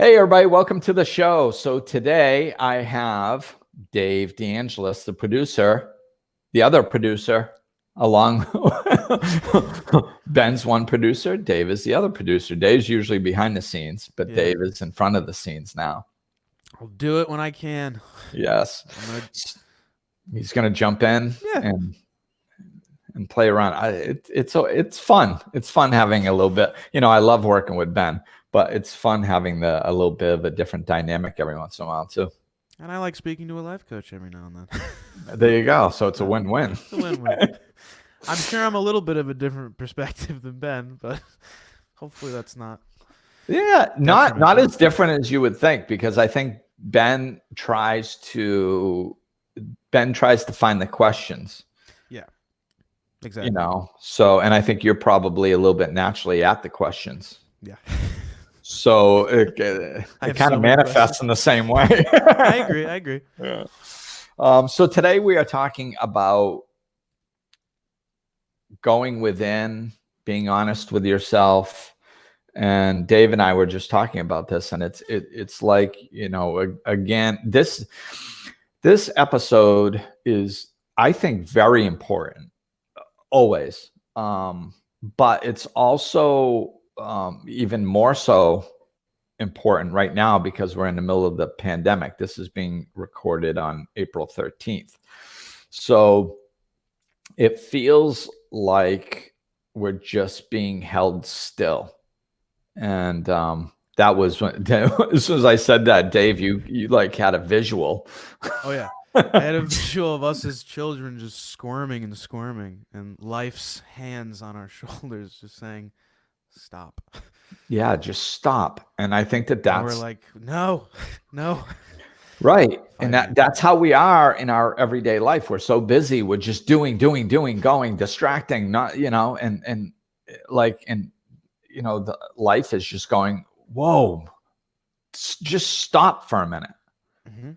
Hey, everybody, welcome to the show. So today I have Dave DeAngelis, the producer, the other producer, along Ben's one producer. Dave is the other producer. Dave's usually behind the scenes, but Dave is in front of the scenes now. I'll do it when I can. Yes. He's going to jump in and play around. It's fun. It's fun having a little bit. I love working with Ben. But it's fun having a little bit of a different dynamic every once in a while, too. And I like speaking to a life coach every now and then. There you go. So it's a win-win. It's a win-win. I'm sure I'm a little bit of a different perspective than Ben, but hopefully that's not. Yeah, not as different as you would think, because I think Ben tries to find the questions. Yeah, exactly. So, and I think you're probably a little bit naturally at the questions. Yeah. So it kind of manifests in the same way. I agree. Yeah. So today we are talking about going within, being honest with yourself. And Dave and I were just talking about this, and it's like, again, this episode is, I think, very important always. But it's also even more so important right now because we're in the middle of the pandemic. This is being recorded on April 13th. So it feels like we're just being held still. And that was when, as soon as I said that, Dave, you like had a visual. Oh, yeah. I had a visual of us as children just squirming, and life's hands on our shoulders just saying, stop. Yeah, just stop. And I think that's... And we're like, no. Right. And that's how we are in our everyday life. We're so busy. We're just doing, going, distracting, not, the life is just going, whoa, just stop for a minute. Mm-hmm.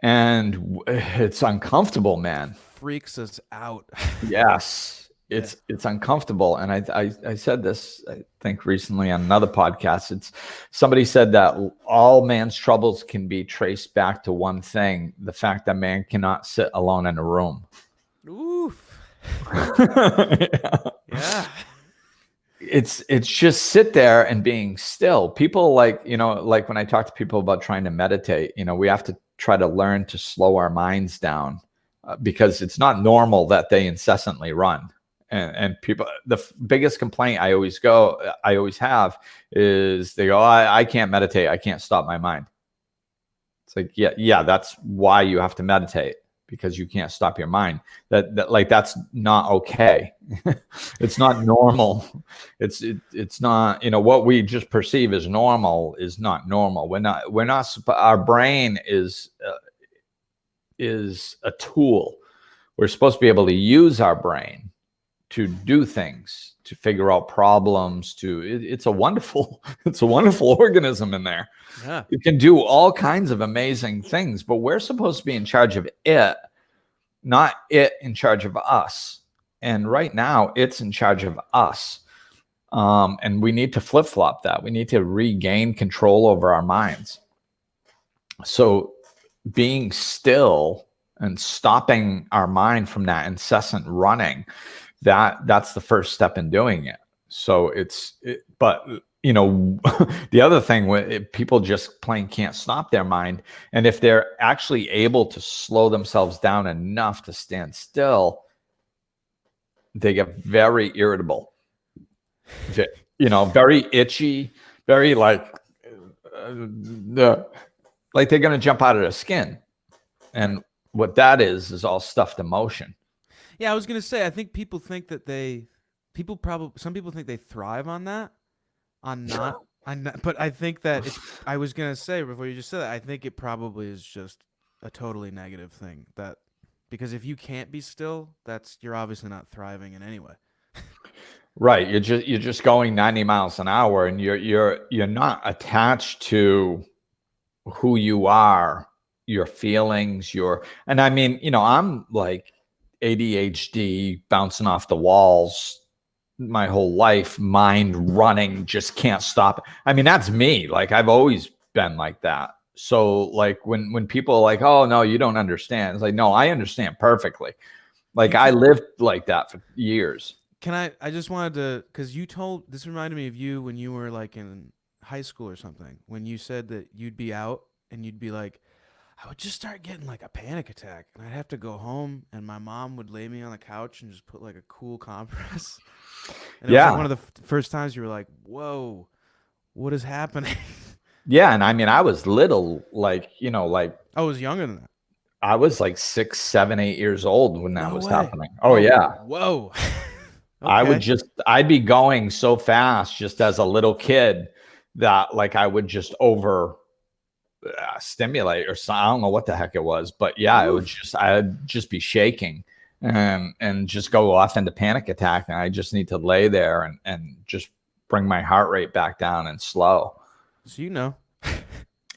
And it's uncomfortable, man. Freaks us out. Yes. It's uncomfortable. And I said this, I think, recently on another podcast. Somebody said that all man's troubles can be traced back to one thing: the fact that man cannot sit alone in a room. Oof. Yeah. It's just sit there and being still. People like when I talk to people about trying to meditate, we have to try to learn to slow our minds down because it's not normal that they incessantly run. And people, the biggest complaint I always have is they go, I can't meditate. I can't stop my mind. It's like, yeah, that's why you have to meditate, because you can't stop your mind. That's not okay. It's not normal. It's not, what we just perceive as normal is not normal. We're not, our brain is a tool. We're supposed to be able to use our brain to do things, to figure out problems, it's a wonderful organism in there. Yeah. It can do all kinds of amazing things, but we're supposed to be in charge of it, not it in charge of us. And right now it's in charge of us. And we need to flip-flop that. We need to regain control over our minds. So being still and stopping our mind from that incessant running, that's the first step in doing it. So but the other thing, people just plain can't stop their mind. And if they're actually able to slow themselves down enough to stand still, they get very irritable, very itchy, very like they're going to jump out of their skin. And what that is all stuffed emotion. Yeah, I was going to say, I think people think that some people think they thrive on that, but I think that I was going to say before you just said that, I think it probably is just a totally negative thing, because if you can't be still, you're obviously not thriving in any way. Right. You're just going 90 miles an hour, and you're not attached to who you are, your feelings, and I mean, I'm like ADHD, bouncing off the walls my whole life, mind running, just can't stop. I mean, that's me. Like, I've always been like that. So like when people are like, oh no, you don't understand. It's like, no, I understand perfectly. Like I lived like that for years. I just wanted to, because this reminded me of you when you were like in high school or something, when you said that you'd be out and you'd be like, I would just start getting like a panic attack and I'd have to go home and my mom would lay me on the couch and just put like a cool compress. And it was like one of the first times you were like, whoa, what is happening? Yeah. And I mean, I was little, like, like I was younger than that. I was like 6, 7, 8 years old when that was happening. Oh, yeah. Whoa. Okay. I'd be going so fast just as a little kid that like I would just over stimulate or something. I don't know what the heck it was, but yeah, I'd just be shaking and just go off into panic attack. And I just need to lay there and just bring my heart rate back down and slow. So,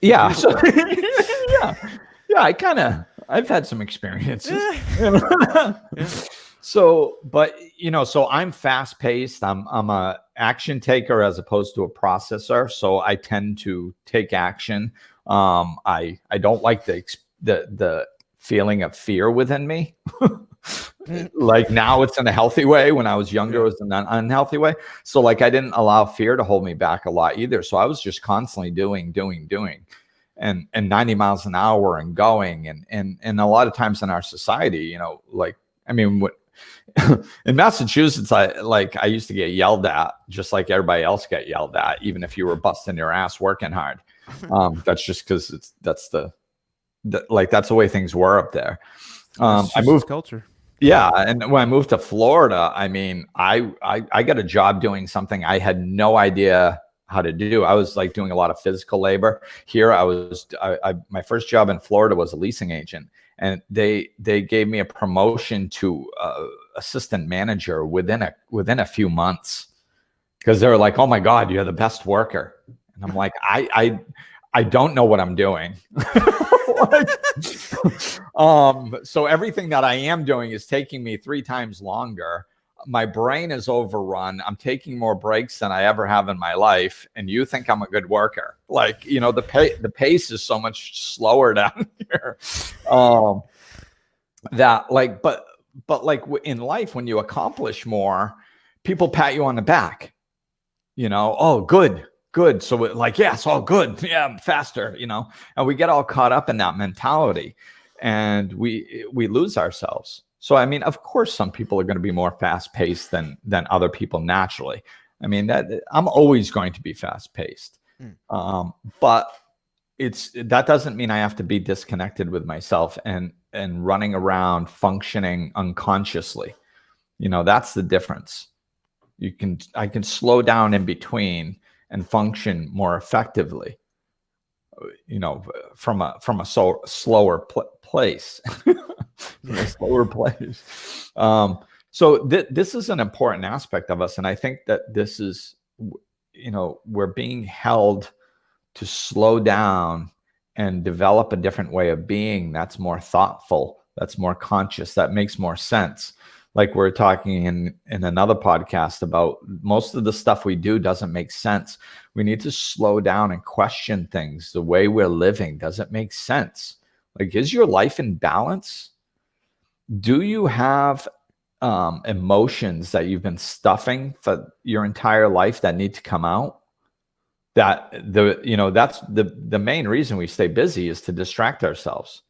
yeah. So, yeah. I've had some experiences. Yeah. So, but so I'm fast paced. I'm a action taker as opposed to a processor. So I tend to take action. I don't like the feeling of fear within me. Like now it's in a healthy way. When I was younger, it was in an unhealthy way. So like I didn't allow fear to hold me back a lot either. So I was just constantly doing. And 90 miles an hour and going. And a lot of times in our society, like, I mean, in Massachusetts, I used to get yelled at just like everybody else get yelled at, even if you were busting your ass working hard. That's just because that's the way things were up there. I moved culture. Yeah. And when I moved to Florida, I mean, I got a job doing something I had no idea how to do. I was like doing a lot of physical labor. Here my first job in Florida was a leasing agent, and they gave me a promotion to assistant manager within a few months, because they were like, oh my God, you're the best worker. And I'm like, I don't know what I'm doing. So everything that I am doing is taking me 3 times longer. My brain is overrun. I'm taking more breaks than I ever have in my life. And you think I'm a good worker. Like, the pace is so much slower down here. That like, but like in life, when you accomplish more, people pat you on the back, oh, good. So like, yeah, it's all good. Yeah, I'm faster, and we get all caught up in that mentality and we lose ourselves. So, I mean, of course, some people are going to be more fast paced than other people naturally. I mean, that I'm always going to be fast paced. But that doesn't mean I have to be disconnected with myself and running around functioning unconsciously. That's the difference. I can slow down in between and function more effectively, from a slower place. A slower place. So this is an important aspect of us. And I think that this is, we're being held to slow down and develop a different way of being that's more thoughtful, that's more conscious, that makes more sense. Like we're talking in another podcast about, most of the stuff we do doesn't make sense. We need to slow down and question things. The way we're living, does it make sense? Like, is your life in balance? Do you have emotions that you've been stuffing for your entire life that need to come out? That's the main reason we stay busy, is to distract ourselves.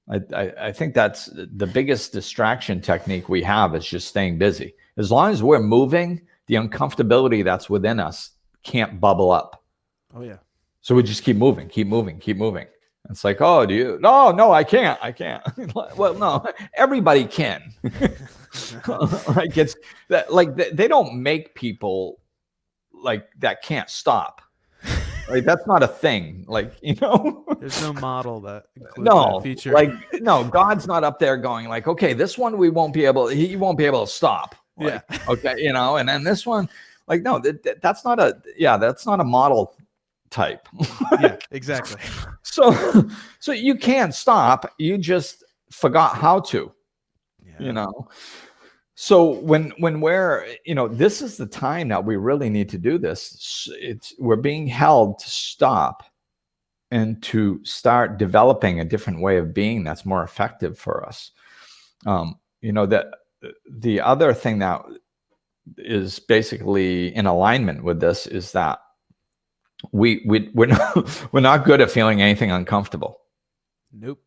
I think that's the biggest distraction technique we have, is just staying busy. As long as we're moving, the uncomfortability that's within us can't bubble up. Oh yeah. So we just keep moving. It's like, oh, no, I can't. Well, no, everybody can. Like it's that, like they don't make people like that can't stop. Like that's not a thing. Like, there's no model that includes that feature. Like, no, God's not up there going like, okay, this one he won't be able to stop. Like, yeah. Okay. And then this one, like, no, that's not a model type. Yeah, exactly. So you can't stop. You just forgot how to, So when we're, this is the time that we really need to do this. We're being held to stop and to start developing a different way of being that's more effective for us. That the other thing that is basically in alignment with this is that we're not good at feeling anything uncomfortable. Nope.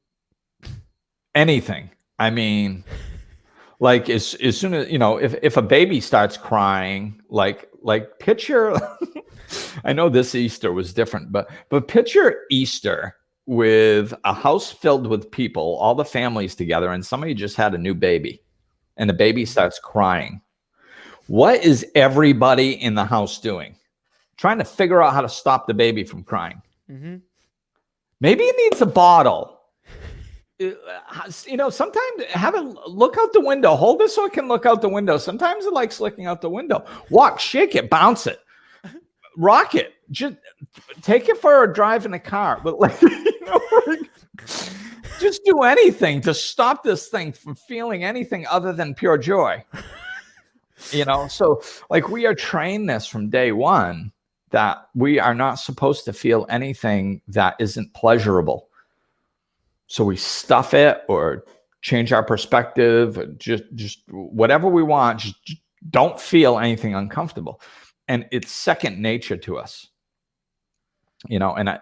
Anything. I mean, like as soon as, if a baby starts crying, like picture, I know this Easter was different, but picture Easter with a house filled with people, all the families together, and somebody just had a new baby, and the baby starts crying. What is everybody in the house doing? Trying to figure out how to stop the baby from crying. Mm-hmm. Maybe it needs a bottle. Sometimes have it look out the window. Hold it so it can look out the window. Sometimes it likes looking out the window. Walk, shake it, bounce it, rock it. Just take it for a drive in a car. But just do anything to stop this thing from feeling anything other than pure joy. So like we are trained this from day one that we are not supposed to feel anything that isn't pleasurable. So we stuff it or change our perspective, or just whatever we want. Just don't feel anything uncomfortable, and it's second nature to us. And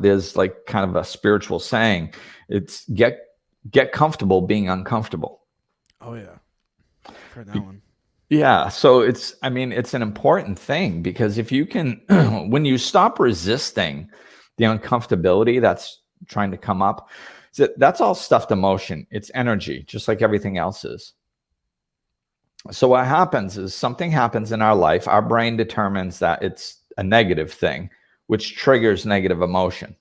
there's like kind of a spiritual saying. It's get comfortable being uncomfortable. Oh yeah, I've heard that one. Yeah, so it's an important thing, because if you can, when you stop resisting the uncomfortability that's trying to come up, that's all stuffed emotion. It's energy, just like everything else is. So what happens is something happens in our life. Our brain determines that it's a negative thing, which triggers negative emotion.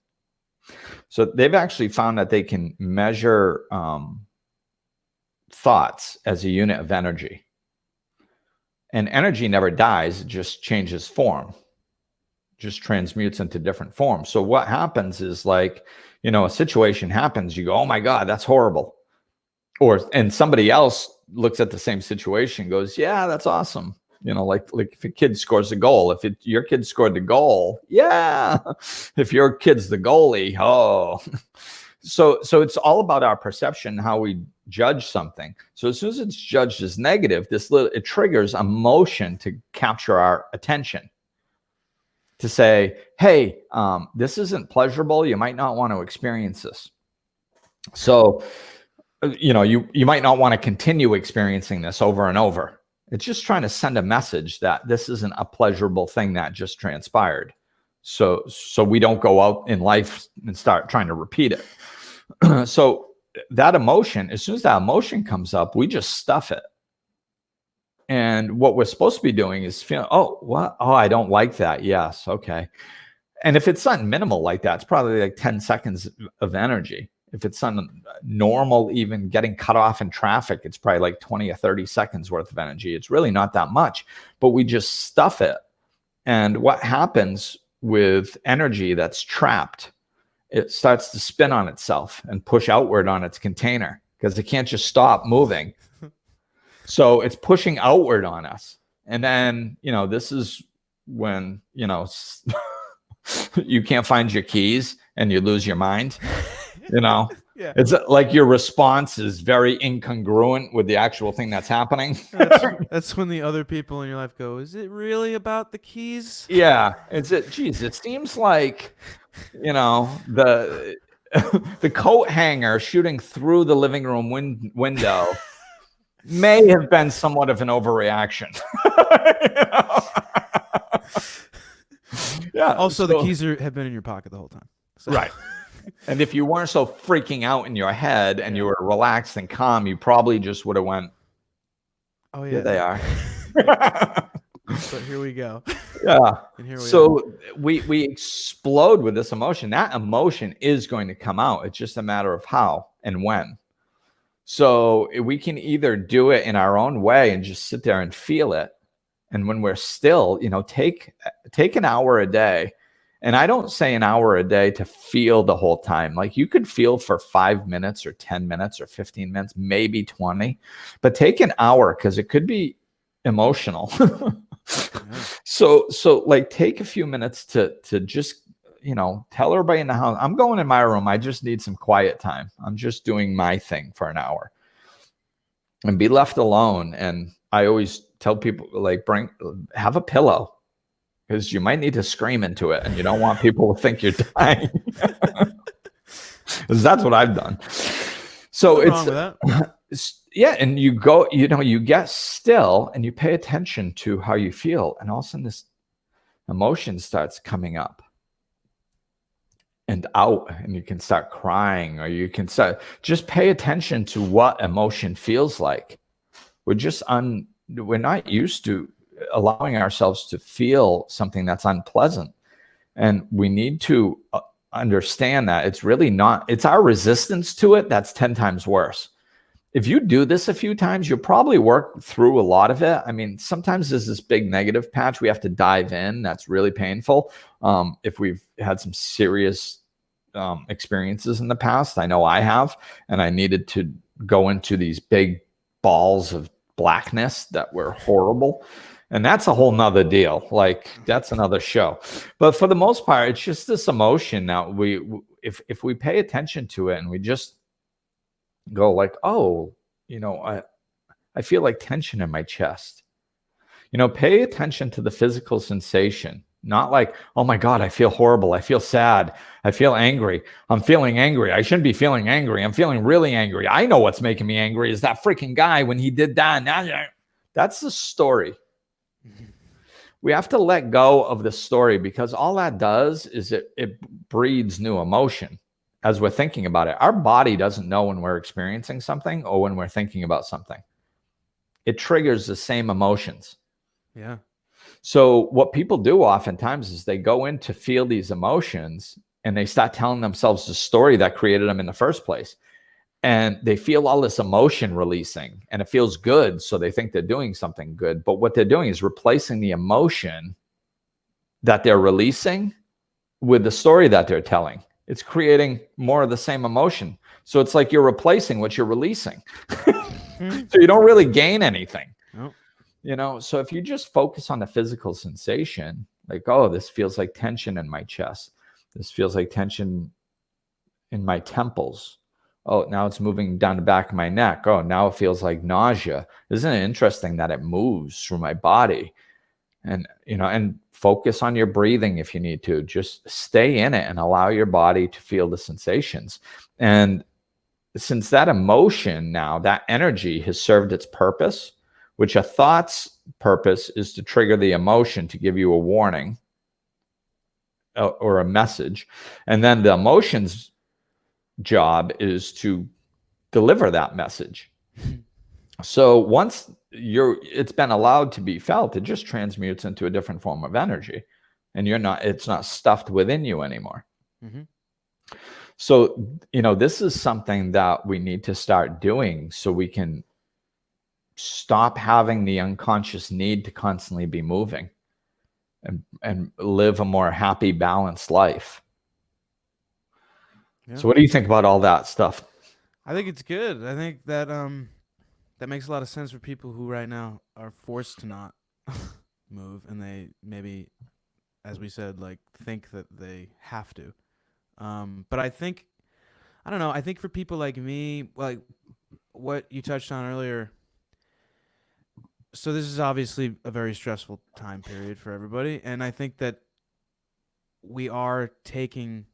So they've actually found that they can measure thoughts as a unit of energy. And energy never dies, it just changes form, just transmutes into different forms. So what happens is, like, a situation happens, you go, oh my God, that's horrible. And somebody else looks at the same situation, goes, yeah, that's awesome. Like if a kid scores a goal, if your kid scored the goal, yeah. If your kid's the goalie, oh. So it's all about our perception, how we judge something. So as soon as it's judged as negative, it triggers emotion to capture our attention, to say, hey, this isn't pleasurable. You might not want to experience this. So, you might not want to continue experiencing this over and over. It's just trying to send a message that this isn't a pleasurable thing that just transpired. So we don't go out in life and start trying to repeat it. So that emotion, as soon as that emotion comes up, we just stuff it. And what we're supposed to be doing is feeling, oh, what? Oh, I don't like that. Yes. Okay. And if it's something minimal like that, it's probably like 10 seconds of energy. If it's something normal, even getting cut off in traffic, it's probably like 20 or 30 seconds worth of energy. It's really not that much, but we just stuff it. And what happens with energy that's trapped, it starts to spin on itself and push outward on its container, because it can't just stop moving. So it's pushing outward on us. And then, this is when, you can't find your keys and you lose your mind. Yeah. It's like your response is very incongruent with the actual thing that's happening. That's when the other people in your life go, is it really about the keys? Yeah. It seems like, the coat hanger shooting through the living room window may have been somewhat of an overreaction. Yeah. Also, the keys have been in your pocket the whole time. So. Right. And if you weren't so freaking out in your head and you were relaxed and calm, you probably just would have went, oh, yeah, they are. But here we go. Yeah. And here we so we explode with this emotion. That emotion is going to come out. It's just a matter of how and when. So we can either do it in our own way and just sit there and feel it. And when we're still, take an hour a day. And I don't say an hour a day to feel the whole time. Like, you could feel for 5 minutes or 10 minutes or 15 minutes, maybe 20, but take an hour, because it could be emotional. So like, take a few minutes to just, tell everybody in the house, I'm going in my room. I just need some quiet time. I'm just doing my thing for an hour and be left alone. And I always tell people, like, have a pillow, because you might need to scream into it and you don't want people to think you're dying. Because that's what I've done. So Nothing wrong with that. yeah, and you go, you get still and you pay attention to how you feel, and all of a sudden this emotion starts coming up and out, and you can start crying, or you can start, just pay attention to what emotion feels like. We're not used to allowing ourselves to feel something that's unpleasant, and we need to understand that it's really not, it's our resistance to it that's 10 times worse. If you do this a few times, you'll probably work through a lot of it. I mean, sometimes there's this big negative patch we have to dive in. That's really painful. If we've had some serious experiences in the past, I know I have, and I needed to go into these big balls of blackness that were horrible. And that's a whole nother deal. Like, that's another show. But for the most part, it's just this emotion. Now, if we pay attention to it and we just go like, oh, I feel like tension in my chest. Pay attention to the physical sensation, not like, oh my God, I feel horrible. I feel sad. I feel angry. I'm feeling angry. I shouldn't be feeling angry. I'm feeling really angry. I know what's making me angry is that freaking guy when he did that. That's the story. We have to let go of the story, because all that does is it breeds new emotion. As we're thinking about it, our body doesn't know when we're experiencing something or when we're thinking about something. It triggers the same emotions. Yeah. So what people do oftentimes is they go in to feel these emotions and they start telling themselves the story that created them in the first place. And they feel all this emotion releasing and it feels good. So they think they're doing something good. But what they're doing is replacing the emotion that they're releasing with the story that they're telling. It's creating more of the same emotion. So it's like you're replacing what you're releasing. So you don't really gain anything. Nope. So if you just focus on the physical sensation, like, oh, this feels like tension in my chest. This feels like tension in my temples. Oh, now it's moving down the back of my neck. Oh, now it feels like nausea. Isn't it interesting that it moves through my body? And focus on your breathing if you need to. Just stay in it and allow your body to feel the sensations. And since that emotion now, that energy has served its purpose, which a thought's purpose is to trigger the emotion to give you a warning or a message. And then the emotion's job is to deliver that message. So once it's been allowed to be felt, it just transmutes into a different form of energy, and it's not stuffed within you anymore. Mm-hmm. So, this is something that we need to start doing so we can stop having the unconscious need to constantly be moving and live a more happy, balanced life. Yeah. So what do you think about all that stuff? I think it's good. I think that that makes a lot of sense for people who right now are forced to not move, and they maybe, as we said, like, think that they have to. But I think, I don't know, I think for people like me, like what you touched on earlier, so this is obviously a very stressful time period for everybody, and I think that we are taking,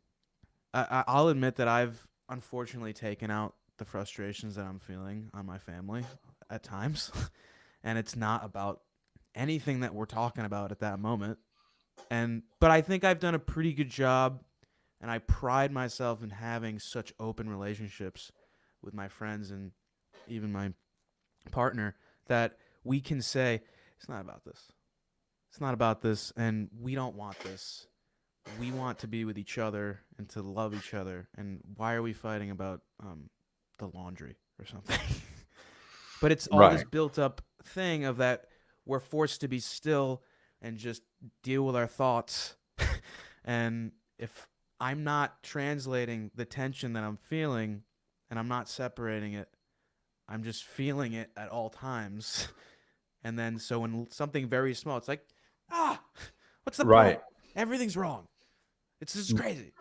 I'll admit that I've unfortunately taken out the frustrations that I'm feeling on my family at times. And it's not about anything that we're talking about at that moment. But I think I've done a pretty good job, and I pride myself in having such open relationships with my friends and even my partner that we can say, it's not about this. It's not about this, and we don't want this. We want to be with each other and to love each other. And why are we fighting about the laundry or something? But it's all this built up thing of that we're forced to be still and just deal with our thoughts. And if I'm not translating the tension that I'm feeling and I'm not separating it, I'm just feeling it at all times. And then so when something very small, it's like, what's the point? Everything's wrong. It's just crazy.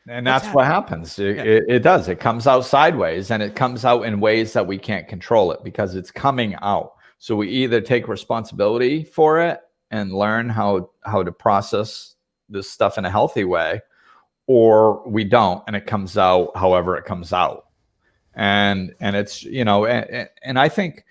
And What's that's what happening? happens. Yeah. It does. It comes out sideways, and it comes out in ways that we can't control it because it's coming out. So we either take responsibility for it and learn how to process this stuff in a healthy way, or we don't, and it comes out however it comes out. And it's, and I think,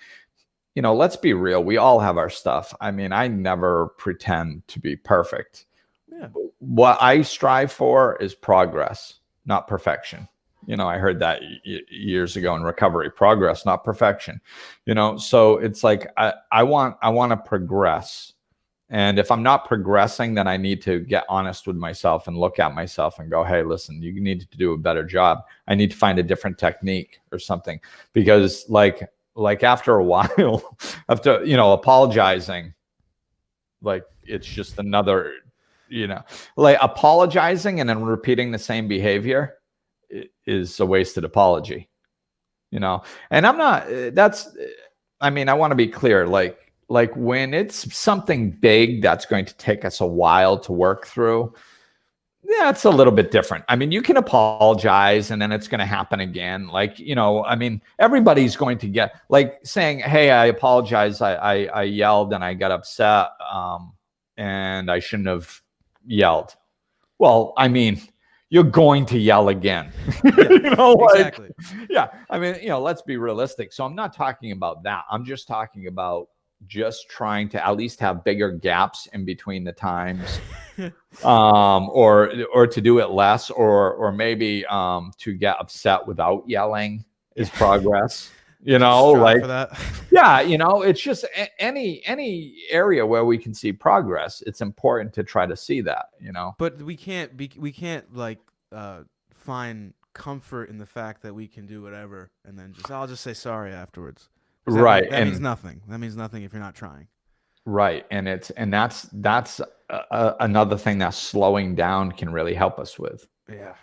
let's be real. We all have our stuff. I mean, I never pretend to be perfect. Yeah. What I strive for is progress, not perfection. I heard that years ago in recovery: progress, not perfection. So it's like I want to progress. And if I'm not progressing, then I need to get honest with myself and look at myself and go, hey, listen, you need to do a better job. I need to find a different technique or something. Because like after a while, after, apologizing, like it's just another, like apologizing and then repeating the same behavior is a wasted apology, and I'm not, I want to be clear, like when it's something big that's going to take us a while to work through, yeah, it's a little bit different. I mean, you can apologize and then it's going to happen again. Like, everybody's going to get, like, saying, hey, I apologize. I yelled and I got upset. And I shouldn't have yelled. Well, I mean, you're going to yell again. Yeah, exactly. Yeah. I mean, let's be realistic. So I'm not talking about that. I'm just talking about just trying to at least have bigger gaps in between the times, or to do it less, or maybe to get upset without yelling is progress. Strive for that. Yeah, it's just any area where we can see progress. It's important to try to see that. But we can't like find comfort in the fact that we can do whatever and then I'll just say sorry afterwards. Right. That means nothing. That means nothing if you're not trying. Right. And that's another thing that slowing down can really help us with. Yeah.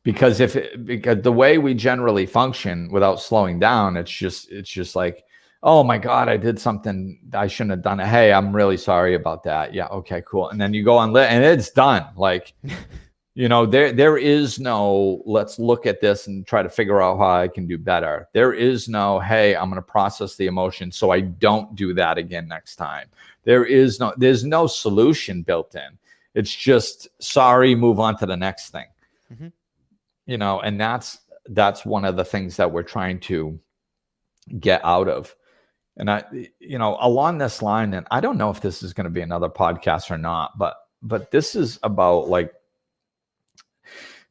Because because the way we generally function without slowing down, it's just like, oh my God, I did something I shouldn't have done. Hey, I'm really sorry about that. Yeah. Okay, cool. And then you go on and it's done. Like, there is no, let's look at this and try to figure out how I can do better. There is no, hey, I'm going to process the emotion so I don't do that again next time. There's no solution built in. It's just, sorry, move on to the next thing. Mm-hmm. And that's one of the things that we're trying to get out of. And along this line, and I don't know if this is going to be another podcast or not, but this is about, like,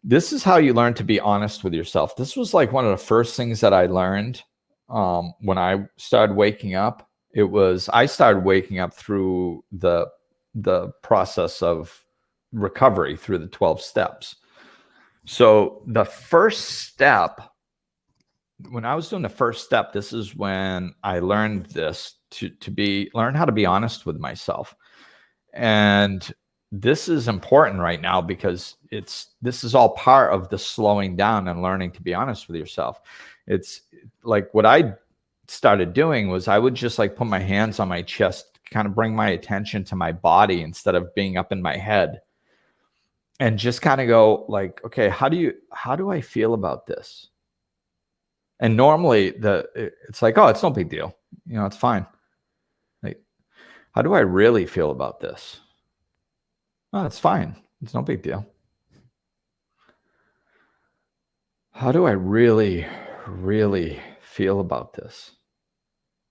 this is how you learn to be honest with yourself. This was like one of the first things that I learned when I started waking up. I started waking up through the process of recovery through the 12 steps. So the first step, when I was doing the first step, this is when I learned this to learn how to be honest with myself. And this is important right now because this is all part of the slowing down and learning to be honest with yourself. It's like what I started doing was I would just like put my hands on my chest, kind of bring my attention to my body instead of being up in my head, and just kind of go like, okay, how do I feel about this? And normally it's like, oh, it's no big deal. It's fine. Like, how do I really feel about this? Oh, it's fine. It's no big deal. How do I really, really feel about this?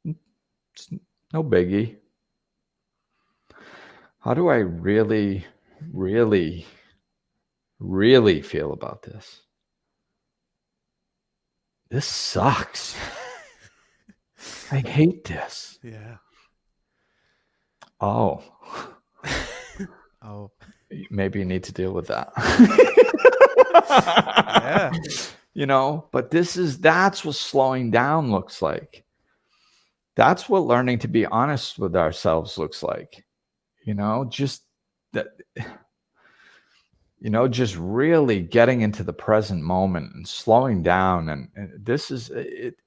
It's no biggie. How do I really, really, really feel about this? This sucks. I hate this. Yeah. Oh. Oh. Maybe you need to deal with that. Yeah. But that's what slowing down looks like. That's what learning to be honest with ourselves looks like. Just that, just really getting into the present moment and slowing down. And this is,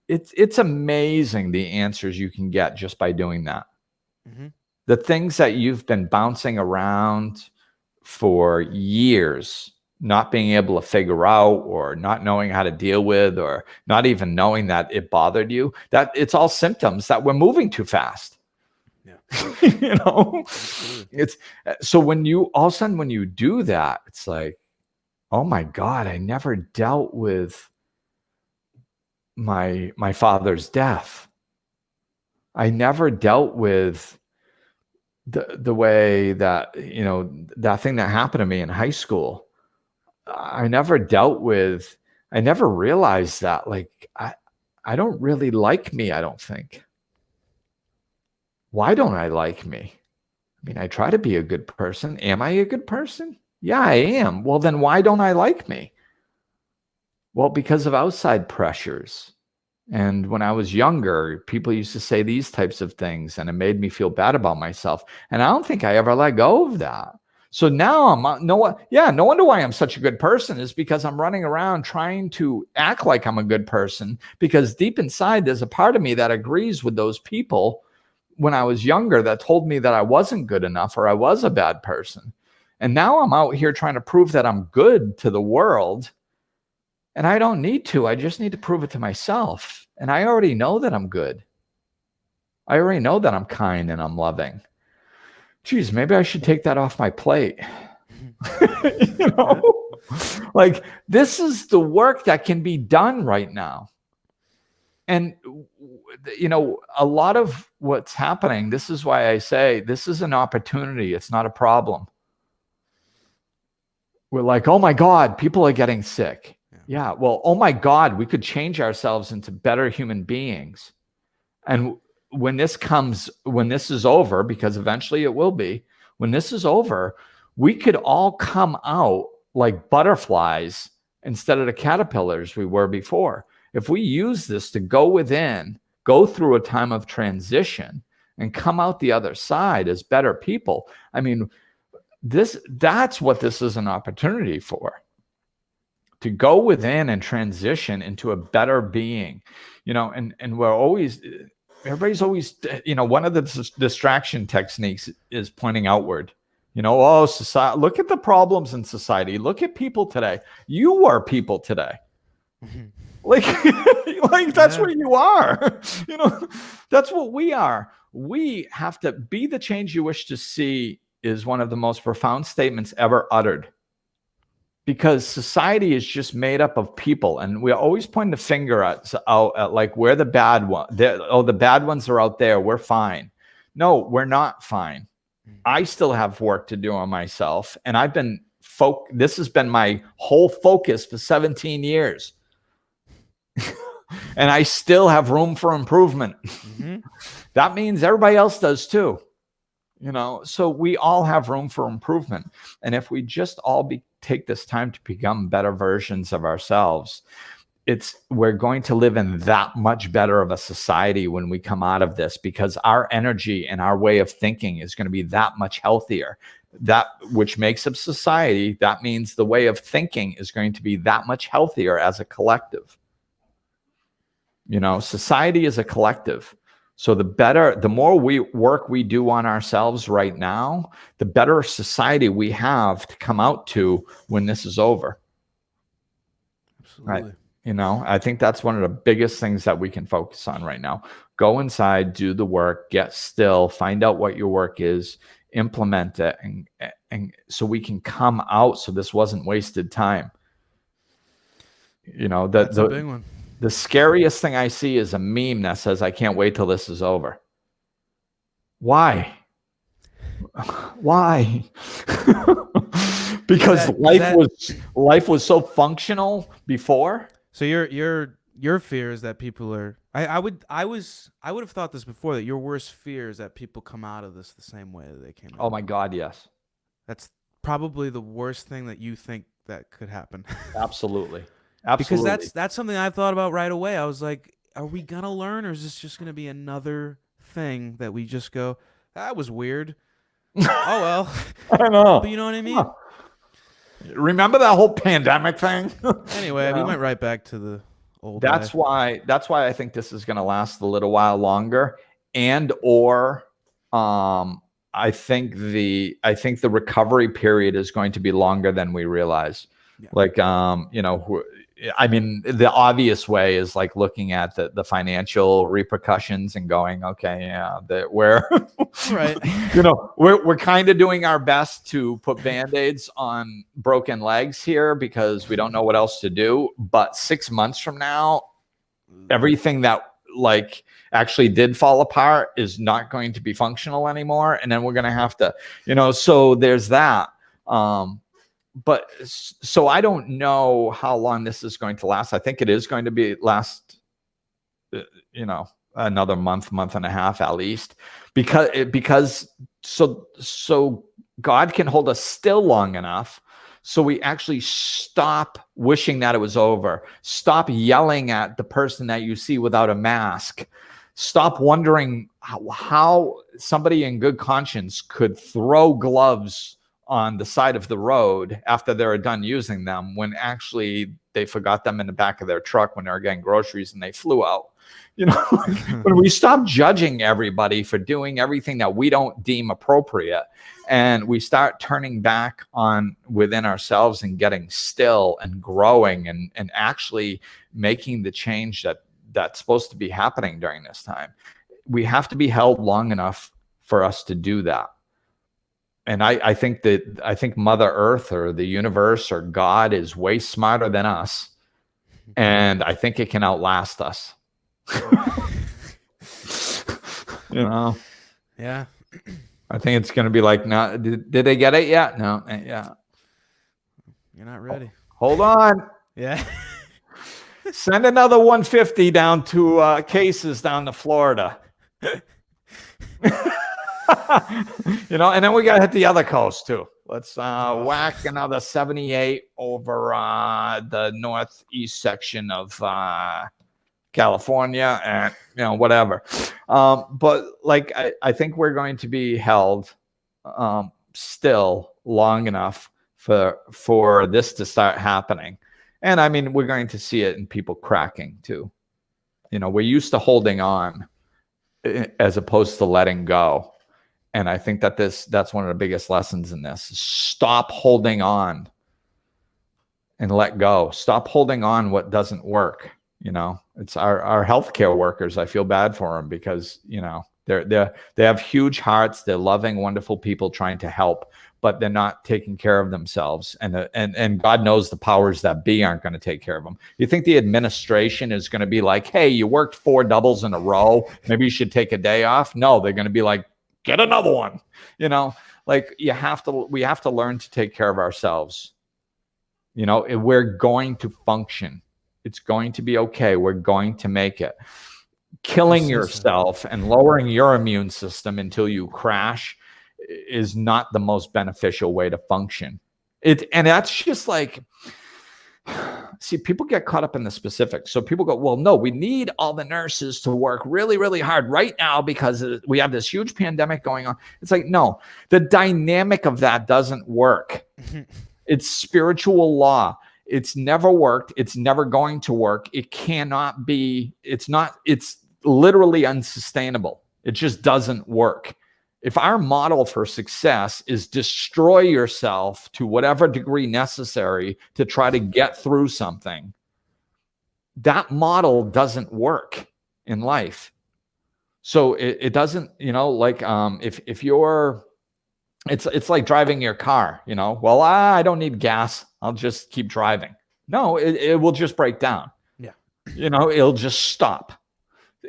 it's amazing the answers you can get just by doing that. Mm-hmm. The things that you've been bouncing around for years not being able to figure out, or not knowing how to deal with, or not even knowing that it bothered you, that it's all symptoms that we're moving too fast. Yeah. You know, Absolutely. it's so when you all of a sudden when you do that, it's like, oh my God, I never dealt with my father's death. I never dealt with the way that, that thing that happened to me in high school. I never dealt with, I never realized that, like, I don't really like me, I don't think. Why don't I like me? I mean, I try to be a good person. Am I a good person? Yeah, I am. Well, then why don't I like me? Well, because of outside pressures. And when I was younger, people used to say these types of things, and it made me feel bad about myself. And I don't think I ever let go of that. So now no wonder why I'm such a good person, is because I'm running around trying to act like I'm a good person, because deep inside, there's a part of me that agrees with those people when I was younger that told me that I wasn't good enough or I was a bad person. And now I'm out here trying to prove that I'm good to the world. And I don't need to. I just need to prove it to myself. And I already know that I'm good. I already know that I'm kind and I'm loving. Geez, maybe I should take that off my plate. You know, like, this is the work that can be done right now. And, a lot of what's happening, this is why I say this is an opportunity. It's not a problem. We're like, oh my God, people are getting sick. Yeah, well, oh my God, we could change ourselves into better human beings. And when this is over, because eventually it will be, when this is over, we could all come out like butterflies instead of the caterpillars we were before. If we use this to go within, go through a time of transition, and come out the other side as better people, I mean, that's what this is an opportunity for. To go within and transition into a better being, and everybody's always, one of the distraction techniques is pointing outward. Society, look at the problems in society. Look at people today. You are people today. Like, that's what you are. That's what we are. We have to be the change you wish to see, is one of the most profound statements ever uttered. Because society is just made up of people, and we're always pointing the finger at like, we're the bad one. The bad ones are out there. We're fine. No, we're not fine. I still have work to do on myself, and this has been my whole focus for 17 years. And I still have room for improvement. That means everybody else does too. So we all have room for improvement. And if we just all take this time to become better versions of ourselves, we're going to live in that much better of a society when we come out of this, because our energy and our way of thinking is going to be that much healthier. That which makes up society, that means the way of thinking is going to be that much healthier as a collective. Society is a collective. So the more work we do on ourselves right now, the better society we have to come out to when this is over. Absolutely. I think that's one of the biggest things that we can focus on right now. Go inside, do the work, get still, find out what your work is, implement it, and so we can come out, so this wasn't wasted time. That's a big one. The scariest thing I see is a meme that says, I can't wait till this is over. Why? Why? Because life was so functional before. So your fear is that people are. I would have thought this before, that your worst fear is that people come out of this the same way that they came out. Oh my God, yes. That's probably the worst thing that you think that could happen. Absolutely. Because that's something I thought about right away. I was like, are we gonna learn, or is this just gonna be another thing that we just go, that was weird? Oh well. I know. But you know what I mean? Huh. Remember that whole pandemic thing? Anyway, we went right back to the old. That's why I think this is gonna last a little while longer. I think the recovery period is going to be longer than we realize. Yeah. Like, I mean, the obvious way is like looking at the financial repercussions and going, okay, yeah, that we're, Right. we're kind of doing our best to put Band-Aids on broken legs here because we don't know what else to do. But 6 months from now, everything that like actually did fall apart is not going to be functional anymore. And then we're going to have to, so there's that. But so I don't know how long this is going to last. I think it is going to be last, another month and a half at least, because so God can hold us still long enough so we actually stop wishing that it was over. Stop yelling at the person that you see without a mask. Stop wondering how somebody in good conscience could throw gloves on the side of the road after they're done using them when actually they forgot them in the back of their truck when they were getting groceries and they flew out. When we stop judging everybody for doing everything that we don't deem appropriate, and we start turning back on within ourselves and getting still and growing and actually making the change that's supposed to be happening during this time, we have to be held long enough for us to do that. And I think Mother Earth or the universe or God is way smarter than us. And I think it can outlast us. Yeah. I think it's going to be like, no, did they get it yet? No. Yeah. You're not ready. Hold on. Yeah. Send another 150 down to cases down to Florida. And then we got to hit the other coast too. Let's whack another 78 over the northeast section of California and whatever. But like I think we're going to be held still long enough for this to start happening. And I mean, we're going to see it in people cracking too. We're used to holding on as opposed to letting go. And I think that's one of the biggest lessons in this. Stop holding on and let go. Stop holding on what doesn't work. It's our healthcare workers. I feel bad for them because, they have huge hearts. They're loving, wonderful people trying to help, but they're not taking care of themselves. And God knows the powers that be aren't going to take care of them. You think the administration is going to be like, hey, you worked 4 doubles in a row. Maybe you should take a day off. No, they're going to be like, get another one. Like we have to learn to take care of ourselves. We're going to function. It's going to be okay. We're going to make it. Killing yourself and lowering your immune system until you crash is not the most beneficial way to function. And that's just like, see, people get caught up in the specifics. So people go, well, no, we need all the nurses to work really, really hard right now because we have this huge pandemic going on. It's like, no, the dynamic of that doesn't work. It's spiritual law. It's never worked. It's never going to work. It cannot be. It's literally unsustainable. It just doesn't work. If our model for success is destroy yourself to whatever degree necessary to try to get through something, that model doesn't work in life. So it doesn't, like if you're, it's like driving your car, well, I don't need gas. I'll just keep driving. No, it will just break down. Yeah. It'll just stop.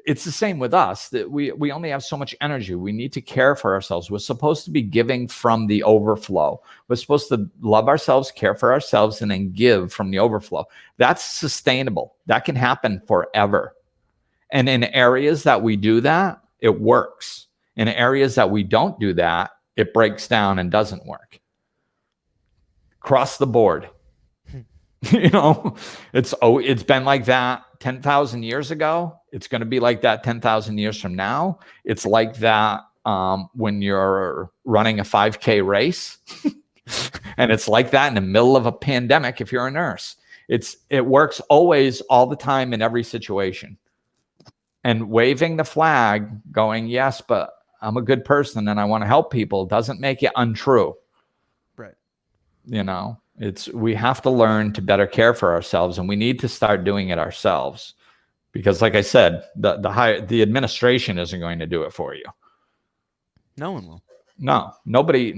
It's the same with us, that we only have so much energy. We need to care for ourselves. We're supposed to be giving from the overflow. We're supposed to love ourselves, care for ourselves, and then give from the overflow. That's sustainable. That can happen forever. And in areas that we do that, it works. In areas that we don't do that, it breaks down and doesn't work. Across the board. It's been like that 10,000 years ago. It's going to be like that 10,000 years from now. It's like that when you're running a 5K race. And it's like that in the middle of a pandemic if you're a nurse. It works always, all the time, in every situation. And waving the flag, going, yes, but I'm a good person and I want to help people, doesn't make it untrue. Right. We have to learn to better care for ourselves, and we need to start doing it ourselves. Because like I said, the administration isn't going to do it for you. No one will. No, nobody,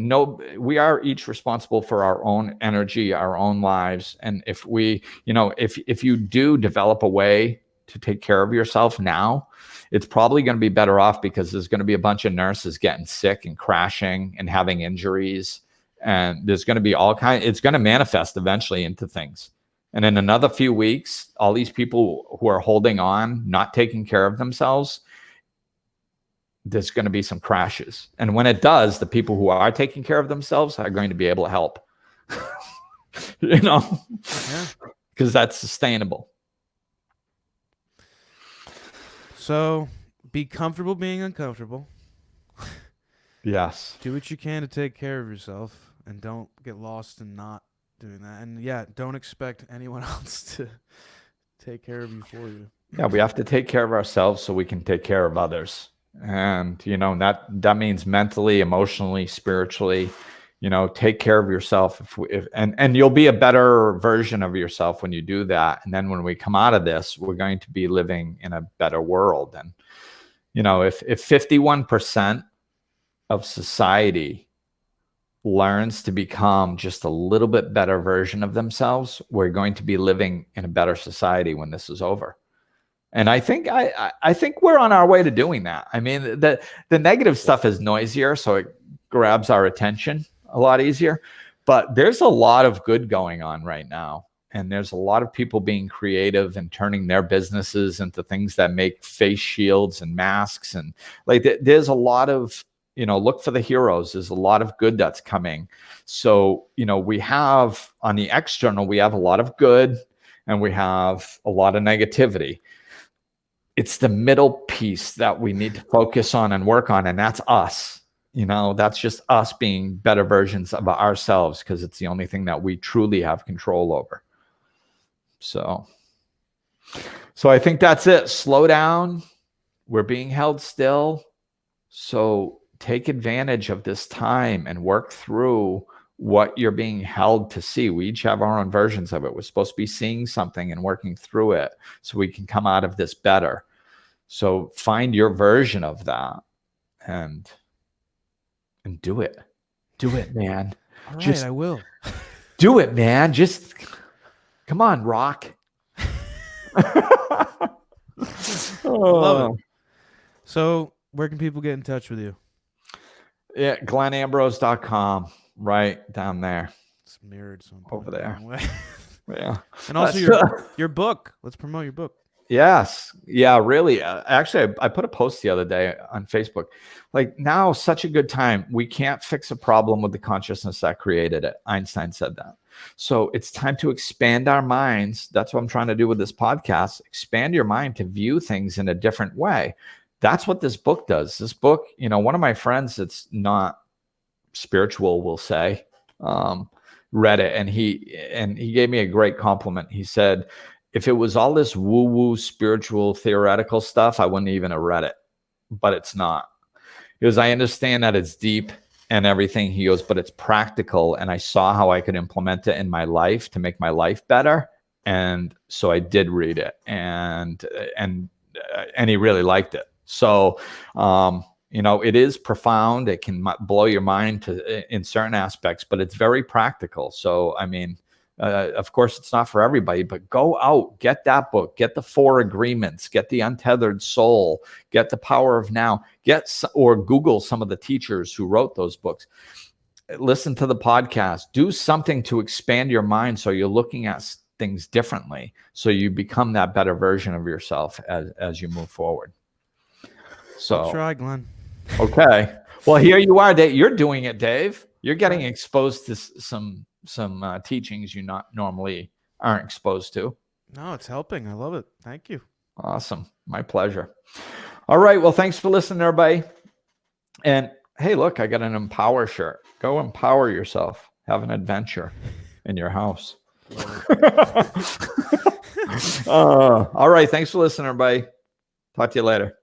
we are each responsible for our own energy, our own lives. And if if you do develop a way to take care of yourself now, it's probably going to be better off, because there's going to be a bunch of nurses getting sick and crashing and having injuries. And there's going to be it's going to manifest eventually into things. And in another few weeks, all these people who are holding on, not taking care of themselves, there's going to be some crashes. And when it does, the people who are taking care of themselves are going to be able to help, because that's sustainable. So be comfortable being uncomfortable. Yes. Do what you can to take care of yourself, and don't get lost in not doing that. And yeah, don't expect anyone else to take care of you for you. Yeah, we have to take care of ourselves so we can take care of others. And that means mentally, emotionally, spiritually. Take care of yourself, and you'll be a better version of yourself when you do that. And then when we come out of this, we're going to be living in a better world. And if 51% of society learns to become just a little bit better version of themselves, we're going to be living in a better society when this is over. And I think we're on our way to doing that. I mean, the negative stuff is noisier, so it grabs our attention a lot easier. But there's a lot of good going on right now. And there's a lot of people being creative and turning their businesses into things that make face shields and masks. And there's a lot of, look for the heroes. There's a lot of good that's coming. So, we have on the external, we have a lot of good, and we have a lot of negativity. It's the middle piece that we need to focus on and work on. And that's us. That's just us being better versions of ourselves, because it's the only thing that we truly have control over. So I think that's it. Slow down. We're being held still. So take advantage of this time and work through what you're being held to see. We each have our own versions of it. We're supposed to be seeing something and working through it so we can come out of this better. So find your version of that and do it. Do it, man. All right, I will. Do it, man. Just come on, rock. Love it. So where can people get in touch with you? Yeah, GlennAmbrose.com, right down there. It's mirrored over there. Yeah. And also your book. Let's promote your book. Yes. Yeah, really. Actually, I put a post the other day on Facebook. Now, such a good time. We can't fix a problem with the consciousness that created it. Einstein said that. So it's time to expand our minds. That's what I'm trying to do with this podcast. Expand your mind to view things in a different way. That's what this book does. This book, one of my friends that's not spiritual will say, read it, and he gave me a great compliment. He said, if it was all this woo-woo spiritual theoretical stuff, I wouldn't even have read it. But it's not. He goes, I understand that it's deep and everything. He goes, but it's practical, and I saw how I could implement it in my life to make my life better. And so I did read it, and he really liked it. So, it is profound. It can blow your mind in certain aspects, but it's very practical. So, I mean, of course, it's not for everybody, but go out, get that book, get the 4 Agreements, get the Untethered Soul, get the Power of Now, or Google some of the teachers who wrote those books. Listen to the podcast, do something to expand your mind so you're looking at things differently, so you become that better version of yourself as you move forward. So I'll try, Glenn. Okay. Well, here you are, Dave. You're doing it, Dave. You're getting exposed to some teachings you not normally aren't exposed to. No, it's helping. I love it. Thank you. Awesome. My pleasure. All right. Well, thanks for listening, everybody. And hey, look, I got an Empower shirt. Go empower yourself. Have an adventure in your house. All right. Thanks for listening, everybody. Talk to you later.